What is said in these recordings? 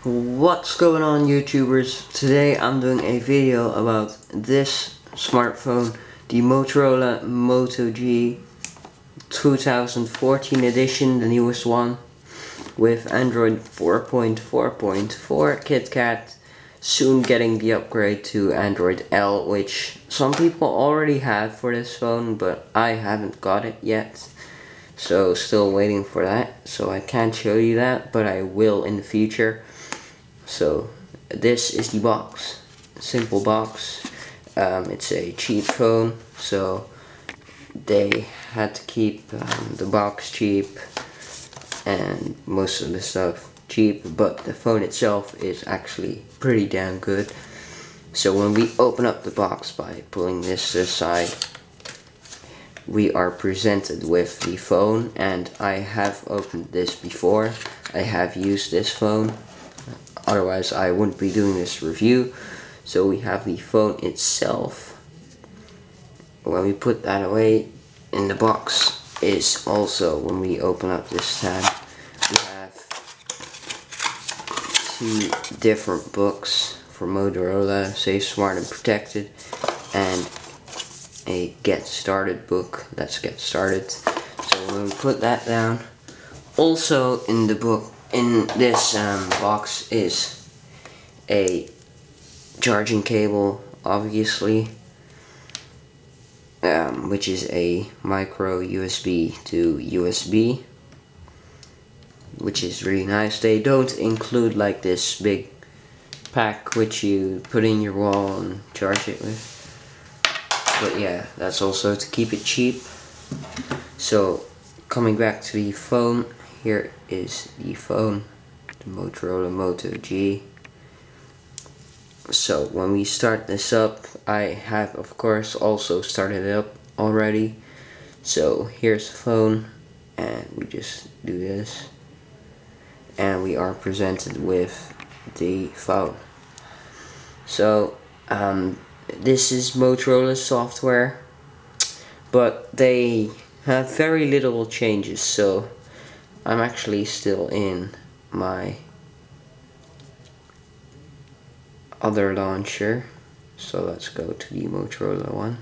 What's going on, YouTubers? Today I'm doing a video about this smartphone, the Motorola Moto G 2014 edition, the newest one, with Android 4.4.4 KitKat, soon getting the upgrade to Android L, which some people already have for this phone, but I haven't got it yet. So still waiting for that, so I can't show you that, but I will in the future. So this is the box, simple box. It's a cheap phone, so they had to keep the box cheap and most of the stuff cheap, but the phone itself is actually pretty damn good. So when we open up the box by pulling this aside, we are presented with the phone, and I have opened this before. I have used this phone, otherwise I wouldn't be doing this review. So we have the phone itself. When we put that away, in the box is also, when we open up this tab, we have two different books for Motorola, Safe, Smart and Protected, and a Get Started book. Let's get started. So when we put that down, also in the book, in this box, is a charging cable, obviously, which is a micro USB to USB, which is really nice. They don't include like this big pack which you put in your wall and charge it with. But yeah, that's also to keep it cheap. So coming back to the phone, here is the phone, the Motorola Moto G. So when we start this up, I have of course also started it up already. So here's the phone, and we just do this, and we are presented with the phone. So this is Motorola software, but they have very little changes, so I'm actually still in my other launcher. So let's go to the Motorola one,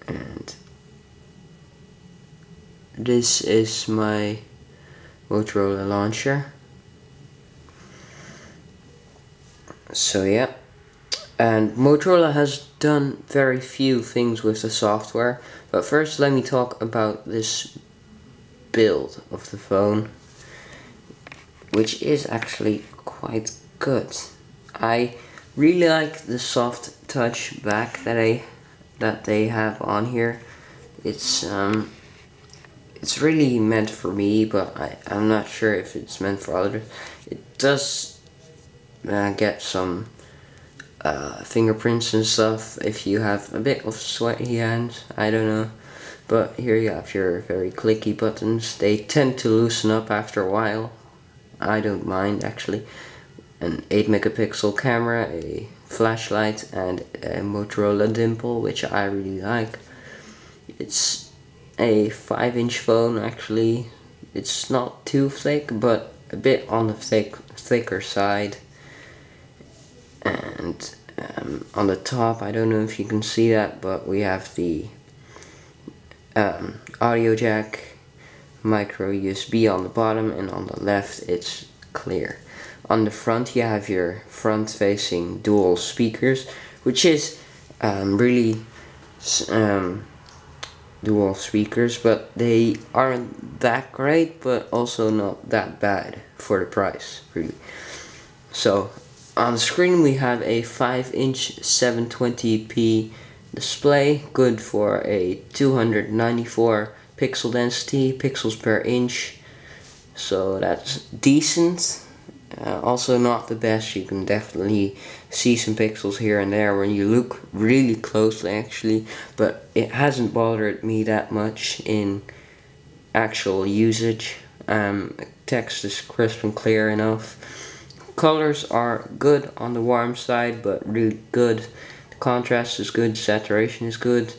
and this is my Motorola launcher. So yeah, and Motorola has done very few things with the software, but first let me talk about this build of the phone, which is actually quite good. I really like the soft touch back that they have on here. It's really meant for me, but I'm not sure if it's meant for others. It does get some fingerprints and stuff if you have a bit of sweaty hands, I don't know. But here you have your very clicky buttons. They tend to loosen up after a while. I don't mind, actually. An 8 megapixel camera, a flashlight, and a Motorola dimple, which I really like. It's a 5-inch phone, actually. It's not too thick, but a bit on the thicker side. And on the top, I don't know if you can see that, but we have the audio jack, micro USB on the bottom, and on the left it's clear. On the front you have your front facing dual speakers, which is really dual speakers, but they aren't that great, but also not that bad for the price, really. So on the screen we have a 5-inch 720p display, good for a 294 pixel density, pixels per inch, so that's decent. Also not the best. You can definitely see some pixels here and there when you look really closely, actually, but it hasn't bothered me that much in actual usage. Text is crisp and clear enough. Colors are good on the warm side, but really good. The contrast is good, saturation is good,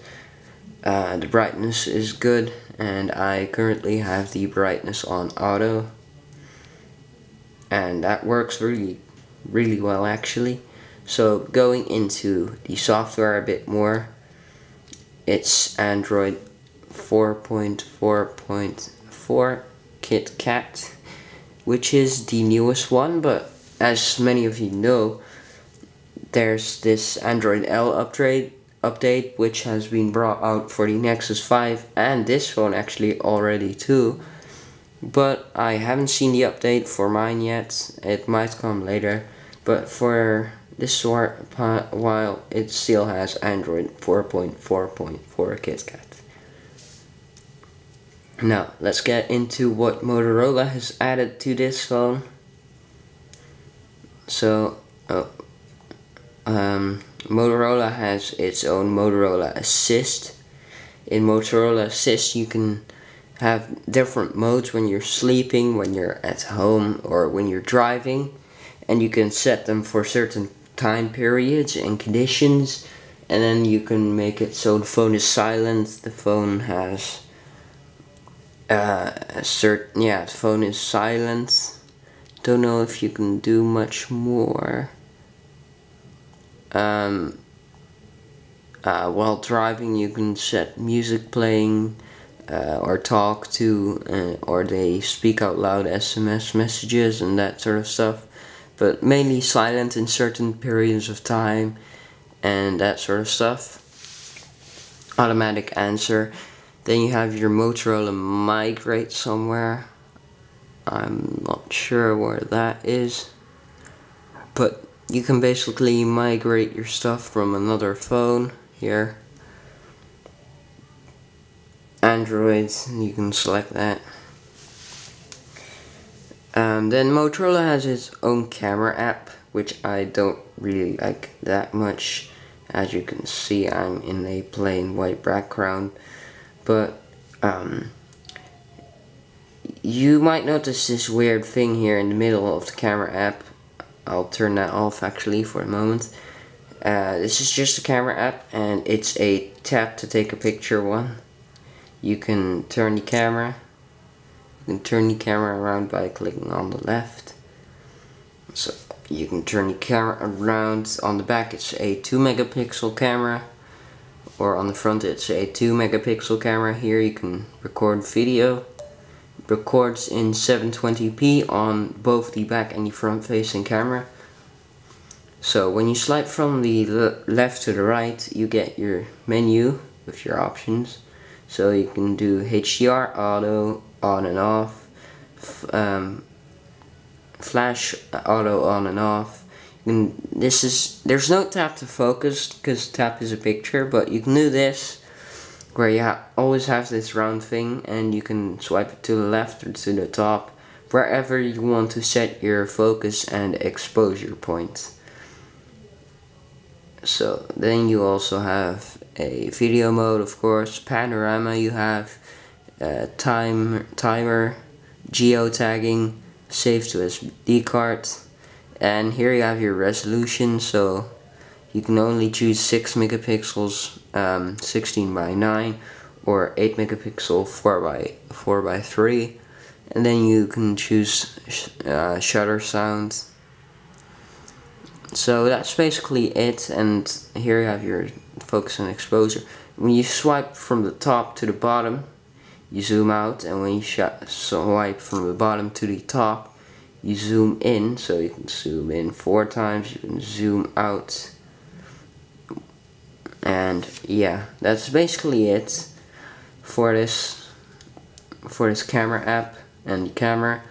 the brightness is good, and I currently have the brightness on auto. and that works really well actually. So going into the software a bit more, it's Android 4.4.4 KitKat, which is the newest one, but as many of you know, there's this Android L update which has been brought out for the Nexus 5 and this phone actually already too. But I haven't seen the update for mine yet. It might come later. But for this short while, it still has Android 4.4.4 KitKat. Now, let's get into what Motorola has added to this phone. So, Motorola has its own Motorola Assist. In Motorola Assist, you can have different modes when you're sleeping, when you're at home, or when you're driving, and you can set them for certain time periods and conditions, and then you can make it so the phone is silent. The phone has the phone is silent. Don't know if you can do much more. While driving, you can set music playing, or talk to, or they speak out loud SMS messages and that sort of stuff, but mainly silent in certain periods of time and that sort of stuff. Automatic answer. Then you have your Motorola Migrate somewhere. I'm not sure where that is, but you can basically migrate your stuff from another phone here. Android, you can select that. Then Motorola has its own camera app, which I don't really like that much. As you can see, I'm in a plain white background, but you might notice this weird thing here in the middle of the camera app. I'll turn that off actually for a moment. This is just a camera app, and it's a tap to take a picture one. You can turn the camera. You can turn the camera around by clicking on the left. So you can turn the camera around. On the back it's a 2 megapixel camera, or on the front it's a 2 megapixel camera. Here you can record video. It records in 720p on both the back and the front facing camera. So when you swipe from the left to the right, you get your menu with your options. So you can do HDR, auto, on and off, flash, auto, on and off. There's no tap to focus because tap is a picture, but you can do this where you always have this round thing, and you can swipe it to the left or to the top, wherever you want to set your focus and exposure point. So then you also have a video mode, of course, panorama. You have timer, geotagging, save to SD card, and here you have your resolution. So you can only choose 6 megapixels, 16 by 9, or 8 megapixel 4 by 3, and then you can choose shutter sound. So that's basically it, and here you have your focus and exposure. When you swipe from the top to the bottom, you zoom out, and when you swipe from the bottom to the top, you zoom in. So you can zoom in 4 times, you can zoom out, and yeah, that's basically it for this camera app and the camera.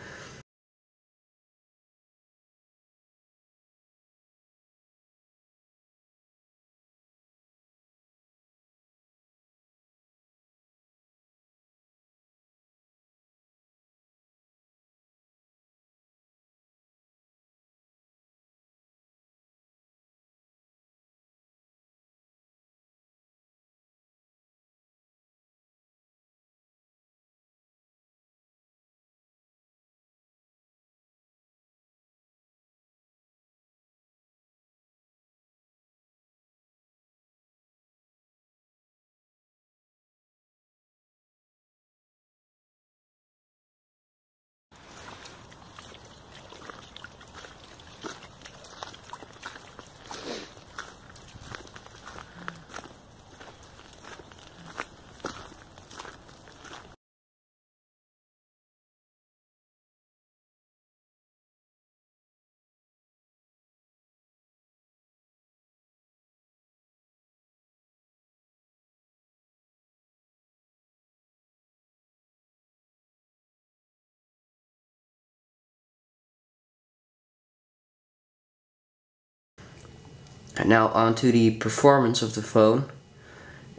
Now on to the performance of the phone.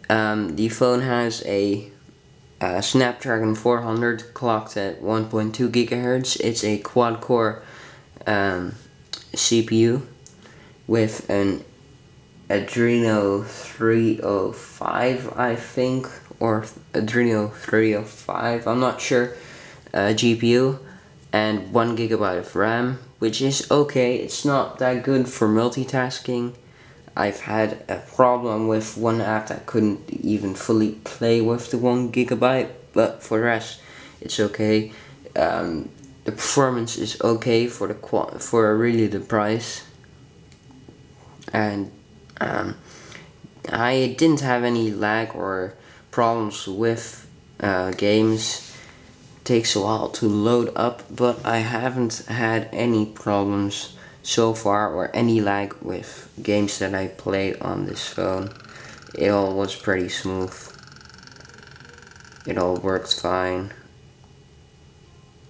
The phone has a Snapdragon 400 clocked at 1.2 gigahertz. It's a quad-core CPU with an Adreno 305, I think, or Adreno 305, I'm not sure, GPU, and 1 gigabyte of RAM, which is okay. It's not that good for multitasking. I've had a problem with one app that couldn't even fully play with the 1 gigabyte, but for the rest, it's okay. The performance is okay for really the price, and I didn't have any lag or problems with games. It takes a while to load up, but I haven't had any problems so far or any lag with games that I played on this phone. It all was pretty smooth. It all worked fine.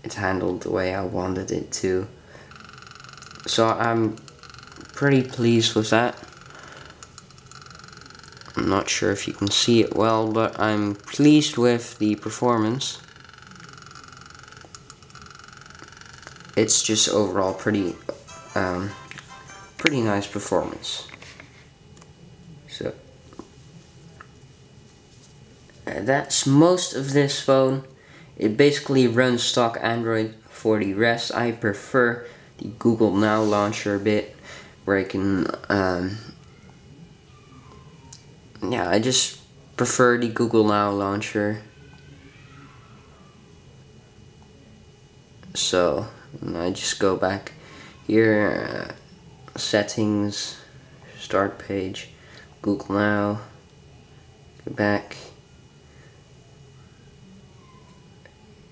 It handled the way I wanted it to. So I'm pretty pleased with that. I'm not sure if you can see it well, but I'm pleased with the performance. It's just overall pretty nice performance. So that's most of this phone. It basically runs stock Android. For the rest, I prefer the Google Now launcher a bit, where I can yeah, I just prefer the Google Now launcher. So I just go back here, settings, start page, Google Now, go back,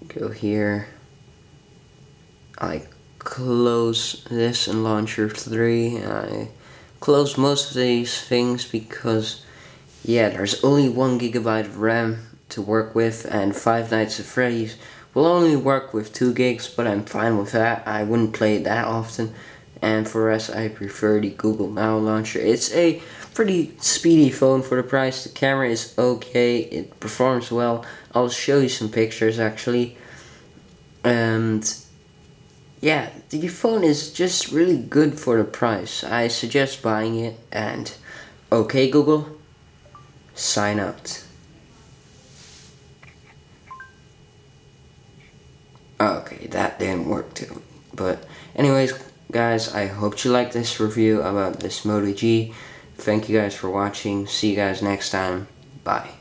go here, I close this in launcher 3, I close most of these things because, yeah, there's only 1 gigabyte of RAM to work with, and Five Nights at Freddy's will only work with 2 gigs, but I'm fine with that. I wouldn't play it that often. And for the rest, I prefer the Google Now launcher. It's a pretty speedy phone for the price. The camera is okay. It performs well. I'll show you some pictures actually. And yeah, the phone is just really good for the price. I suggest buying it. And okay, Google, sign out. Okay, that didn't work too. But anyways, guys, I hope you liked this review about this Moto G. Thank you guys for watching. See you guys next time. Bye.